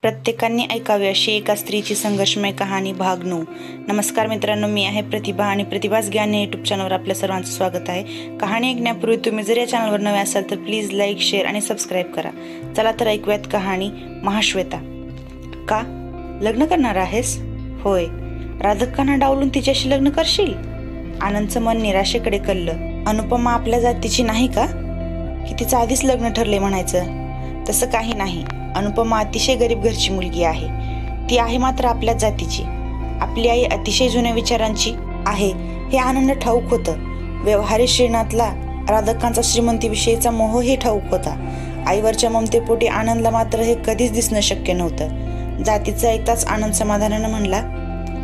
प्रत्येकाने ऐकावी अशी एका स्त्रीची संघर्षमय कहाणी भाग 9। नमस्कार मित्रांनो, मी आहे प्रतिभा आणि प्रतिभास ज्ञान यूट्यूब चॅनलवर आपल्या सर्वांचं स्वागत आहे। कहाणी ऐकण्यापूर्वी तुम्ही जर या चॅनलवर नवे असाल तर प्लीज लाईक, शेअर आणि सबस्क्राईब करा। चला तर ऐकूयात कहाणी महाश्वेता। का लग्न करणार आहेस? होय। राधिकांना डावलून तिच्याशी लग्न करशील? आनंदचं मन निराशेकडे कललं। अनुपमा आपल्या जातीची नाही का की तिचं आधीच लग्न ठरले म्हणायचं? तसं काही नाही। अनुपमा अतिशय गरीब घरची मुलगी आहे। ती आहे मात्र आपल्याच जातीची। आपली आई अतिशय जुन्या विचारांची आहे हे आनंद ठाऊक होतं। व्यवहारी श्रीनाथला राधिकांचा श्रीमंतीविषयीचा मोह हे ठाऊक होता। आईवरच्या ममतेपोटी आनंदला मात्र हे कधीच दिसणं शक्य नव्हतं। जातीचं ऐकताच आनंद समाधानानं म्हणला,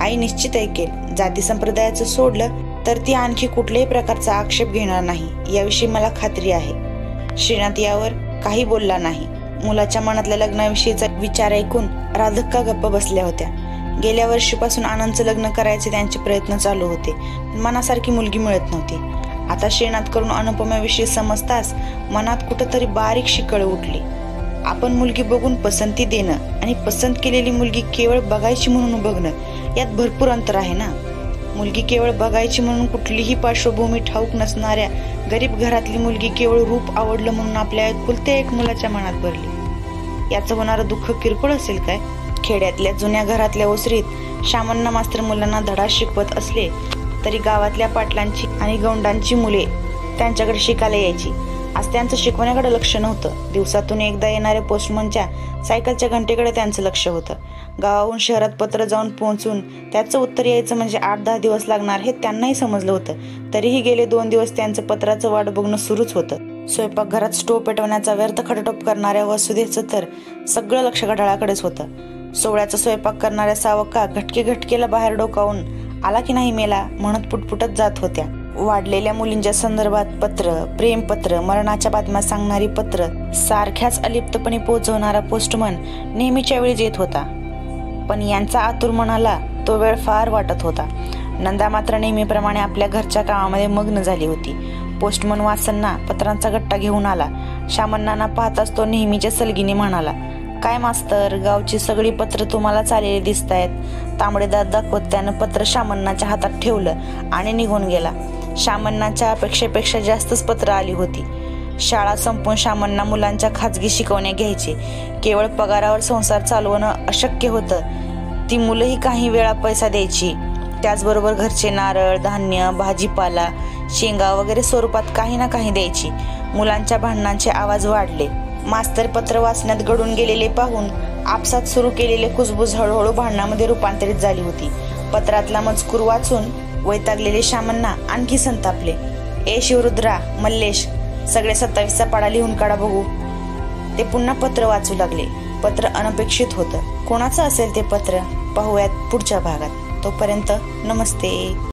आई निश्चित ऐकेल। जाती संप्रदायाचं सोडलं तर ती आणखी कुठल्याही प्रकारचा आक्षेप घेणार नाही याविषयी मला खात्री आहे। श्रीनाथ यावर काही बोलला नाही। मुलाच्या मनातल्या लग्नाविषयीचा विचार ऐकून राधिका गप्प बसल्या होत्या। गेल्या वर्षीपासून आनंदचं लग्न करायचे त्यांचे प्रयत्न चालू होते, पण मनासारखी मुलगी मिळत नव्हती। आता श्रीनाथ करून अनुपमाविषयी समजताच मनात कुठंतरी बारीक शिकळ उठली। आपण मुलगी बघून पसंती देणं आणि पसंत केलेली मुलगी केवळ बघायची म्हणून बघणं यात भरपूर अंतर आहे ना। मुलगी केवळ बघायची म्हणून कुठलीही पार्श्वभूमी ठाऊक नसणाऱ्या गरीब घरातली मुलगी केवळ रूप आवडलं म्हणून आपल्या एकुलत्या एक मुलाच्या मनात भरली। याचं होणारं दुःख किरकोळ असेल काय? खेड्यातल्या जुन्या घरातल्या ओसरीत शामण्णा मास्तर मुलांना धडा शिकवत असले तरी गावातल्या पाटलांची आणि गौंडांची मुले त्यांच्याकडे शिकायला यायची। आज त्यांचं शिकवण्याकडे लक्ष नव्हतं। दिवसातून एकदा येणाऱ्या पोस्टमनच्या सायकलच्या घंटेकडे त्यांचं लक्ष होतं। गावाहून शहरात पत्र जाऊन पोहोचून त्याचं उत्तर यायचं म्हणजे 8-10 दिवस लागणार हे त्यांनाही समजलं होतं। तरीही गेले 2 दिवस त्यांचं पत्राचं वाट बघणं सुरूच होतं। स्वयंपाकघरात स्टोव पेटवण्याचा व्यर्थ खटटोप करणाऱ्या वसुधेचं तर सगळं लक्ष घड्याळाकडेच होतं। सोवळ्याचा स्वयंपाक करणाऱ्या सावका घटकेला बाहेर डोकावून आला की नाही मेला म्हणत पुटपुटत जात होत्या। वाढलेल्या मुलींच्या संदर्भात पत्र, प्रेमपत्र, मरणाच्या बातम्या सांगणारी पत्र सारख्याच अलिप्तपणे पोहोचवणारा पोस्टमन नेहमीच्या वेळी येत होता। पण यांचा आतुर मनाला तो वेळ फार वाटत होता। नंदा मात्र नेहमीप्रमाणे आपल्या घरच्या कामामध्ये मग्न झाली होती। पोस्टमन वासन्ना पत्रांचा गट्टा घेऊन आला। शामण्णांना पाहताच तो नेहमीच्या सलगीने म्हणाला, काय मास्तर, गावची सगळी पत्र तुम्हाला चाललेली दिसतायत। तांबडे दात दाखवत त्यानं पत्र शामण्णाच्या हातात ठेवलं आणि निघून गेला। शामण्णाच्या अपेक्षेपेक्षा जास्तच पत्र आली होती। शाळा संपून शामण्णा मुलांच्या खाजगी शिकवण्या घ्यायचे। केवळ पगारावर संसार चालवणं अशक्य होतं। ती मुलंही काही वेळा पैसा द्यायची। त्याचबरोबर घरचे नारळ, धान्य, भाजीपाला, शेंगा वगैरे स्वरूपात काही ना काही द्यायची। मुलांच्या भांडणांचे आवाज वाढले। मास्तर पत्र वाचण्यात गडून गेलेले पाहून आपसात सुरू केलेले कुजबुज हळूहळू भांडणामध्ये रूपांतरित झाली होती। पत्रातला मजकूर वाचून वैतागलेले शामण्णा आणखी संतापले। ए शिवरुद्रा, मल्लेश, सगळे 27चा पाडा लिहून काढा बघू। ते पुन्हा पत्र वाचू लागले। पत्र अनपेक्षित होतं। कोणाचं असेल ते पत्र पाहूयात पुढच्या भागात। तोपर्यंत नमस्ते।